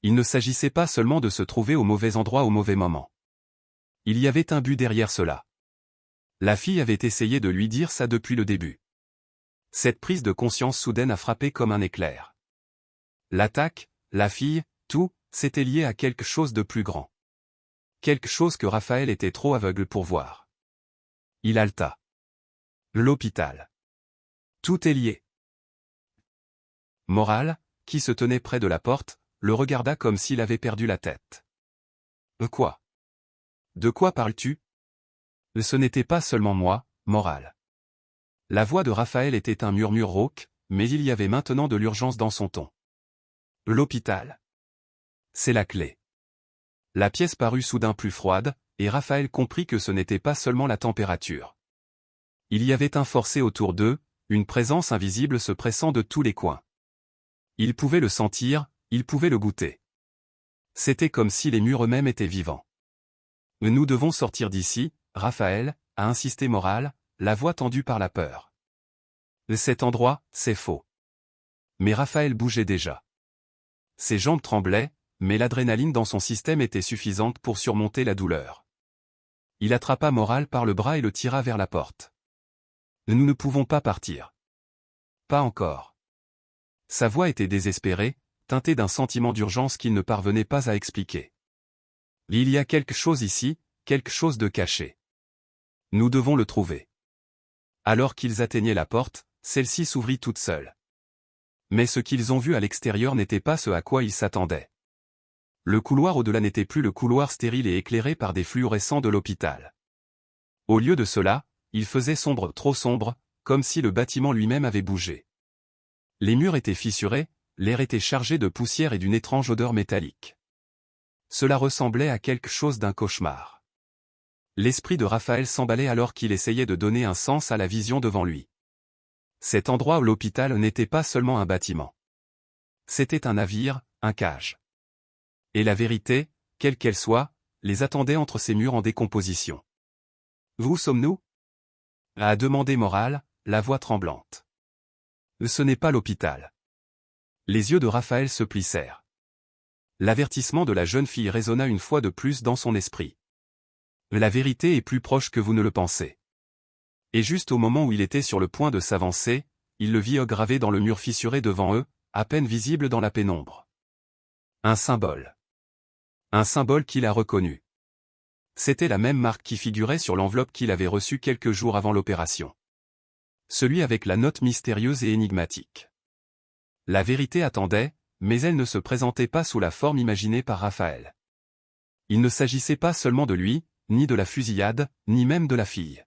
Il ne s'agissait pas seulement de se trouver au mauvais endroit au mauvais moment. Il y avait un but derrière cela. La fille avait essayé de lui dire ça depuis le début. Cette prise de conscience soudaine a frappé comme un éclair. L'attaque, la fille, tout, c'était lié à quelque chose de plus grand. Quelque chose que Raphaël était trop aveugle pour voir. Il haleta. L'hôpital. Tout est lié. Morale, qui se tenait près de la porte, le regarda comme s'il avait perdu la tête. Quoi? De quoi parles-tu? Ce n'était pas seulement moi, Morale. La voix de Raphaël était un murmure rauque, mais il y avait maintenant de l'urgence dans son ton. L'hôpital. C'est la clé. La pièce parut soudain plus froide, et Raphaël comprit que ce n'était pas seulement la température. Il y avait un forcé autour d'eux, une présence invisible se pressant de tous les coins. Il pouvait le sentir, il pouvait le goûter. C'était comme si les murs eux-mêmes étaient vivants. Nous devons sortir d'ici, Raphaël, a insisté Morale, la voix tendue par la peur. Cet endroit, c'est faux. Mais Raphaël bougeait déjà. Ses jambes tremblaient, mais l'adrénaline dans son système était suffisante pour surmonter la douleur. Il attrapa Morale par le bras et le tira vers la porte. Nous ne pouvons pas partir. Pas encore. Sa voix était désespérée, teintée d'un sentiment d'urgence qu'il ne parvenait pas à expliquer. Il y a quelque chose ici, quelque chose de caché. Nous devons le trouver. Alors qu'ils atteignaient la porte, celle-ci s'ouvrit toute seule. Mais ce qu'ils ont vu à l'extérieur n'était pas ce à quoi ils s'attendaient. Le couloir au-delà n'était plus le couloir stérile et éclairé par des fluorescents de l'hôpital. Au lieu de cela, il faisait sombre, trop sombre, comme si le bâtiment lui-même avait bougé. Les murs étaient fissurés, l'air était chargé de poussière et d'une étrange odeur métallique. Cela ressemblait à quelque chose d'un cauchemar. L'esprit de Raphaël s'emballait alors qu'il essayait de donner un sens à la vision devant lui. Cet endroit où l'hôpital n'était pas seulement un bâtiment. C'était un navire, un cage. Et la vérité, quelle qu'elle soit, les attendait entre ces murs en décomposition. « Où sommes-nous » a demandé Morale, la voix tremblante. Ce n'est pas l'hôpital. Les yeux de Raphaël se plissèrent. L'avertissement de la jeune fille résonna une fois de plus dans son esprit. La vérité est plus proche que vous ne le pensez. Et juste au moment où il était sur le point de s'avancer, il le vit gravé dans le mur fissuré devant eux, à peine visible dans la pénombre. Un symbole. Un symbole qu'il a reconnu. C'était la même marque qui figurait sur l'enveloppe qu'il avait reçue quelques jours avant l'opération. Celui avec la note mystérieuse et énigmatique. La vérité attendait, mais elle ne se présentait pas sous la forme imaginée par Raphaël. Il ne s'agissait pas seulement de lui, ni de la fusillade, ni même de la fille.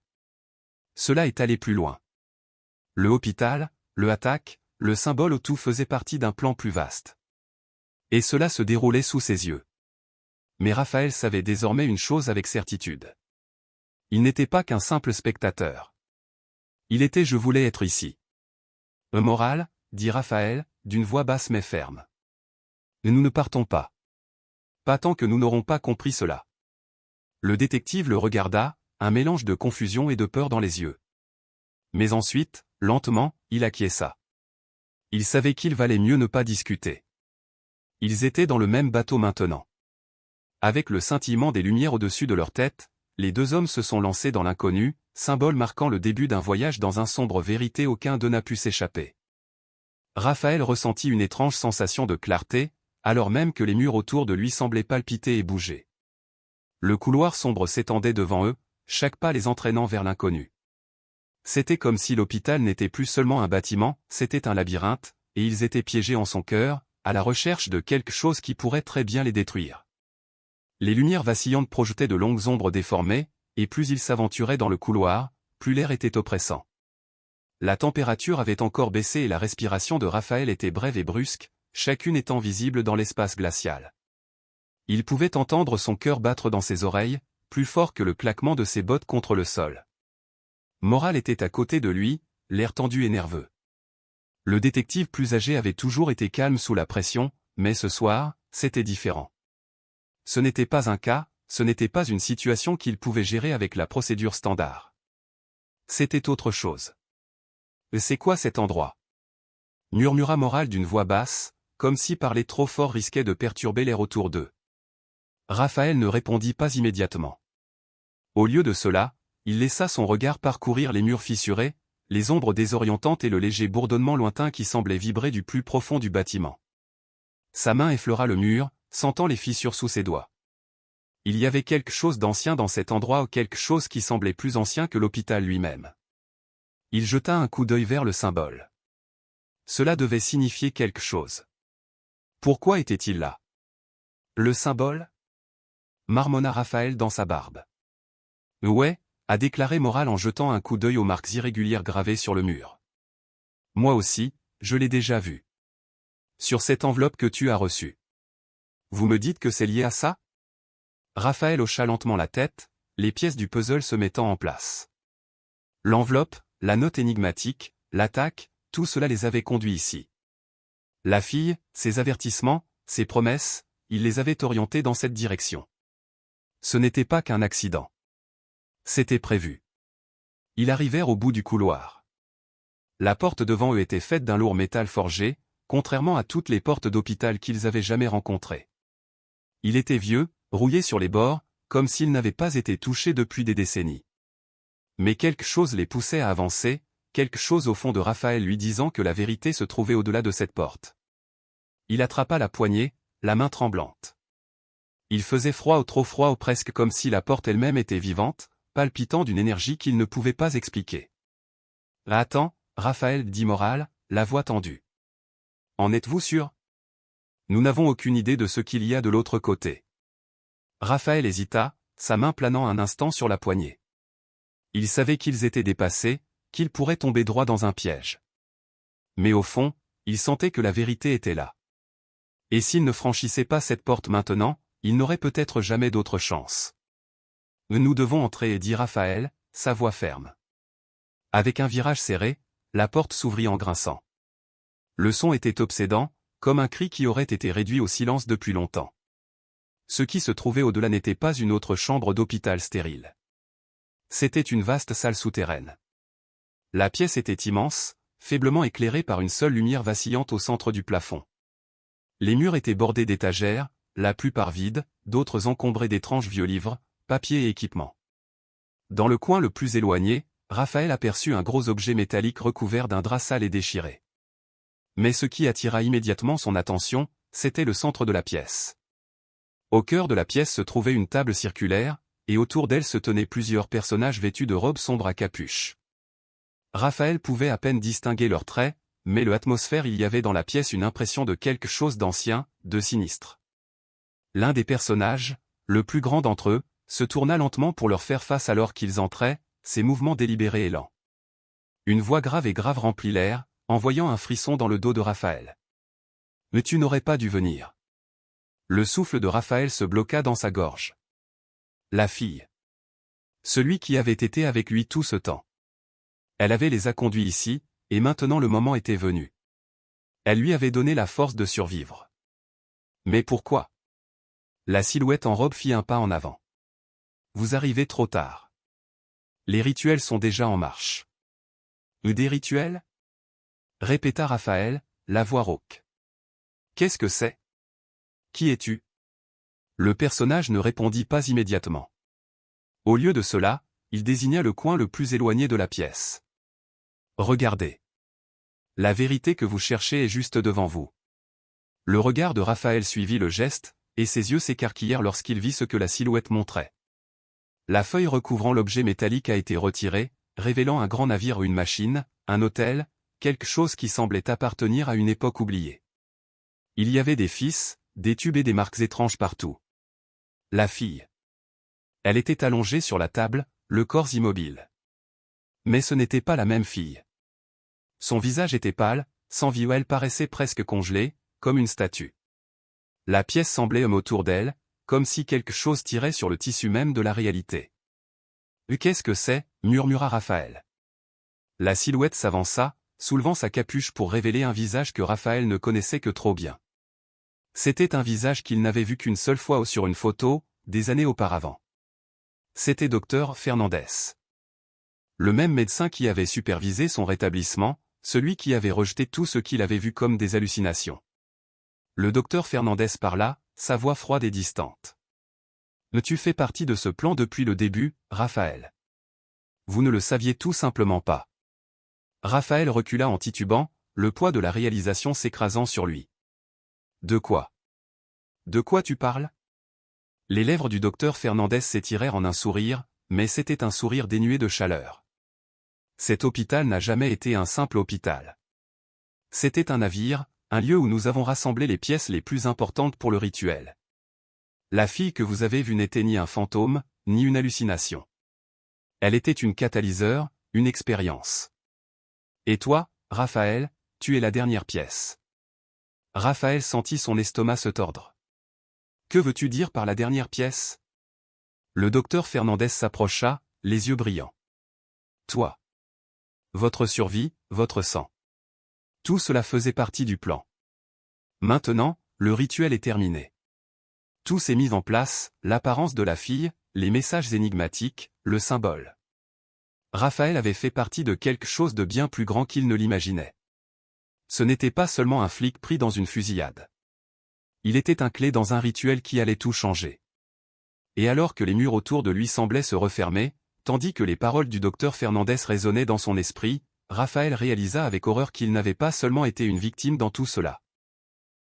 Cela est allé plus loin. Le hôpital, le attaque, le symbole au tout faisait partie d'un plan plus vaste. Et cela se déroulait sous ses yeux. Mais Raphaël savait désormais une chose avec certitude. Il n'était pas qu'un simple spectateur. Il était « je voulais être ici ». Moral, dit Raphaël, d'une voix basse mais ferme. Nous ne partons pas. Pas tant que nous n'aurons pas compris cela. Le détective le regarda, un mélange de confusion et de peur dans les yeux. Mais ensuite, lentement, il acquiesça. Il savait qu'il valait mieux ne pas discuter. Ils étaient dans le même bateau maintenant. Avec le scintillement des lumières au-dessus de leur tête, les deux hommes se sont lancés dans l'inconnu, symbole marquant le début d'un voyage dans une sombre vérité aucun d'eux n'a pu s'échapper. Raphaël ressentit une étrange sensation de clarté, alors même que les murs autour de lui semblaient palpiter et bouger. Le couloir sombre s'étendait devant eux, chaque pas les entraînant vers l'inconnu. C'était comme si l'hôpital n'était plus seulement un bâtiment, c'était un labyrinthe, et ils étaient piégés en son cœur, à la recherche de quelque chose qui pourrait très bien les détruire. Les lumières vacillantes projetaient de longues ombres déformées, et plus ils s'aventuraient dans le couloir, plus l'air était oppressant. La température avait encore baissé et la respiration de Raphaël était brève et brusque, chacune étant visible dans l'espace glacial. Il pouvait entendre son cœur battre dans ses oreilles, plus fort que le claquement de ses bottes contre le sol. Moral était à côté de lui, l'air tendu et nerveux. Le détective plus âgé avait toujours été calme sous la pression, mais ce soir, c'était différent. Ce n'était pas un cas, ce n'était pas une situation qu'il pouvait gérer avec la procédure standard. C'était autre chose. « C'est quoi cet endroit ?» murmura Moral d'une voix basse, comme si parler trop fort risquait de perturber l'air autour d'eux. Raphaël ne répondit pas immédiatement. Au lieu de cela, il laissa son regard parcourir les murs fissurés, les ombres désorientantes et le léger bourdonnement lointain qui semblait vibrer du plus profond du bâtiment. Sa main effleura le mur, sentant les fissures sous ses doigts. Il y avait quelque chose d'ancien dans cet endroit ou quelque chose qui semblait plus ancien que l'hôpital lui-même. Il jeta un coup d'œil vers le symbole. Cela devait signifier quelque chose. Pourquoi était-il là? Le symbole? Marmonna Raphaël dans sa barbe. Ouais, a déclaré Moral en jetant un coup d'œil aux marques irrégulières gravées sur le mur. Moi aussi, je l'ai déjà vu. Sur cette enveloppe que tu as reçue. Vous me dites que c'est lié à ça? Raphaël hocha lentement la tête, les pièces du puzzle se mettant en place. L'enveloppe, la note énigmatique, l'attaque, tout cela les avait conduits ici. La fille, ses avertissements, ses promesses, il les avait orientés dans cette direction. Ce n'était pas qu'un accident. C'était prévu. Ils arrivèrent au bout du couloir. La porte devant eux était faite d'un lourd métal forgé, contrairement à toutes les portes d'hôpital qu'ils avaient jamais rencontrées. Il était vieux, rouillé sur les bords, comme s'il n'avait pas été touché depuis des décennies. Mais quelque chose les poussait à avancer, quelque chose au fond de Raphaël lui disant que la vérité se trouvait au-delà de cette porte. Il attrapa la poignée, la main tremblante. Il faisait froid ou trop froid ou presque comme si la porte elle-même était vivante, palpitant d'une énergie qu'il ne pouvait pas expliquer. « Attends, Raphaël, dit Moral, la voix tendue. En êtes-vous sûr? Nous n'avons aucune idée de ce qu'il y a de l'autre côté. » Raphaël hésita, sa main planant un instant sur la poignée. Il savait qu'ils étaient dépassés, qu'ils pourraient tomber droit dans un piège. Mais au fond, il sentait que la vérité était là. Et s'il ne franchissait pas cette porte maintenant, il n'aurait peut-être jamais d'autre chance. « Nous devons entrer, dit Raphaël, sa voix ferme. Avec un virage serré, la porte s'ouvrit en grinçant. Le son était obsédant, comme un cri qui aurait été réduit au silence depuis longtemps. Ce qui se trouvait au-delà n'était pas une autre chambre d'hôpital stérile. C'était une vaste salle souterraine. La pièce était immense, faiblement éclairée par une seule lumière vacillante au centre du plafond. Les murs étaient bordés d'étagères, la plupart vides, d'autres encombrés d'étranges vieux livres, papiers et équipements. Dans le coin le plus éloigné, Raphaël aperçut un gros objet métallique recouvert d'un drap sale et déchiré. Mais ce qui attira immédiatement son attention, c'était le centre de la pièce. Au cœur de la pièce se trouvait une table circulaire, et autour d'elle se tenaient plusieurs personnages vêtus de robes sombres à capuche. Raphaël pouvait à peine distinguer leurs traits, mais l'atmosphère il y avait dans la pièce une impression de quelque chose d'ancien, de sinistre. L'un des personnages, le plus grand d'entre eux, se tourna lentement pour leur faire face alors qu'ils entraient, ses mouvements délibérés et lents. Une voix grave et grave remplit l'air, envoyant un frisson dans le dos de Raphaël. « Mais tu n'aurais pas dû venir. » Le souffle de Raphaël se bloqua dans sa gorge. La fille. Celui qui avait été avec lui tout ce temps. Elle avait les a conduits ici, et maintenant le moment était venu. Elle lui avait donné la force de survivre. Mais pourquoi? La silhouette en robe fit un pas en avant. Vous arrivez trop tard. Les rituels sont déjà en marche. Des rituels? Répéta Raphaël, la voix rauque. Qu'est-ce que c'est? Qui es-tu? Le personnage ne répondit pas immédiatement. Au lieu de cela, il désigna le coin le plus éloigné de la pièce. Regardez. La vérité que vous cherchez est juste devant vous. Le regard de Raphaël suivit le geste, et ses yeux s'écarquillèrent lorsqu'il vit ce que la silhouette montrait. La feuille recouvrant l'objet métallique a été retirée, révélant un grand navire ou une machine, un hôtel, quelque chose qui semblait appartenir à une époque oubliée. Il y avait des fils, des tubes et des marques étranges partout. La fille. Elle était allongée sur la table, le corps immobile. Mais ce n'était pas la même fille. Son visage était pâle, sans vie où elle paraissait presque congelée, comme une statue. La pièce semblait homme autour d'elle, comme si quelque chose tirait sur le tissu même de la réalité. « Qu'est-ce que c'est » murmura Raphaël. La silhouette s'avança, soulevant sa capuche pour révéler un visage que Raphaël ne connaissait que trop bien. C'était un visage qu'il n'avait vu qu'une seule fois sur une photo, des années auparavant. C'était Dr Fernandez. Le même médecin qui avait supervisé son rétablissement, celui qui avait rejeté tout ce qu'il avait vu comme des hallucinations. Le docteur Fernandez parla, sa voix froide et distante. « Tu fais partie de ce plan depuis le début, Raphaël. Vous ne le saviez tout simplement pas. » Raphaël recula en titubant, le poids de la réalisation s'écrasant sur lui. « De quoi? De quoi tu parles ?» Les lèvres du docteur Fernandez s'étirèrent en un sourire, mais c'était un sourire dénué de chaleur. Cet hôpital n'a jamais été un simple hôpital. C'était un navire, un lieu où nous avons rassemblé les pièces les plus importantes pour le rituel. La fille que vous avez vue n'était ni un fantôme, ni une hallucination. Elle était une catalyseur, une expérience. Et toi, Raphaël, tu es la dernière pièce. Raphaël sentit son estomac se tordre. Que veux-tu dire par la dernière pièce? Le docteur Fernandez s'approcha, les yeux brillants. Toi. Votre survie, votre sang. Tout cela faisait partie du plan. Maintenant, le rituel est terminé. Tout s'est mis en place, l'apparence de la fille, les messages énigmatiques, le symbole. Raphaël avait fait partie de quelque chose de bien plus grand qu'il ne l'imaginait. Ce n'était pas seulement un flic pris dans une fusillade. Il était un clé dans un rituel qui allait tout changer. Et alors que les murs autour de lui semblaient se refermer, tandis que les paroles du docteur Fernandez résonnaient dans son esprit, Raphaël réalisa avec horreur qu'il n'avait pas seulement été une victime dans tout cela.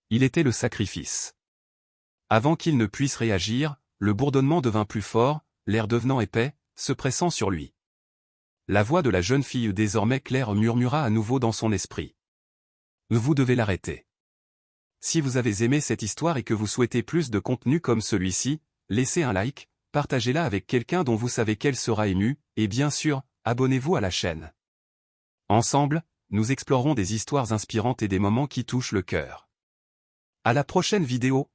Il était le sacrifice. Avant qu'il ne puisse réagir, le bourdonnement devint plus fort, l'air devenant épais, se pressant sur lui. La voix de la jeune fille désormais claire murmura à nouveau dans son esprit. Vous devez l'arrêter. Si vous avez aimé cette histoire et que vous souhaitez plus de contenu comme celui-ci, laissez un like, partagez-la avec quelqu'un dont vous savez qu'elle sera émue, et bien sûr, abonnez-vous à la chaîne. Ensemble, nous explorerons des histoires inspirantes et des moments qui touchent le cœur. À la prochaine vidéo.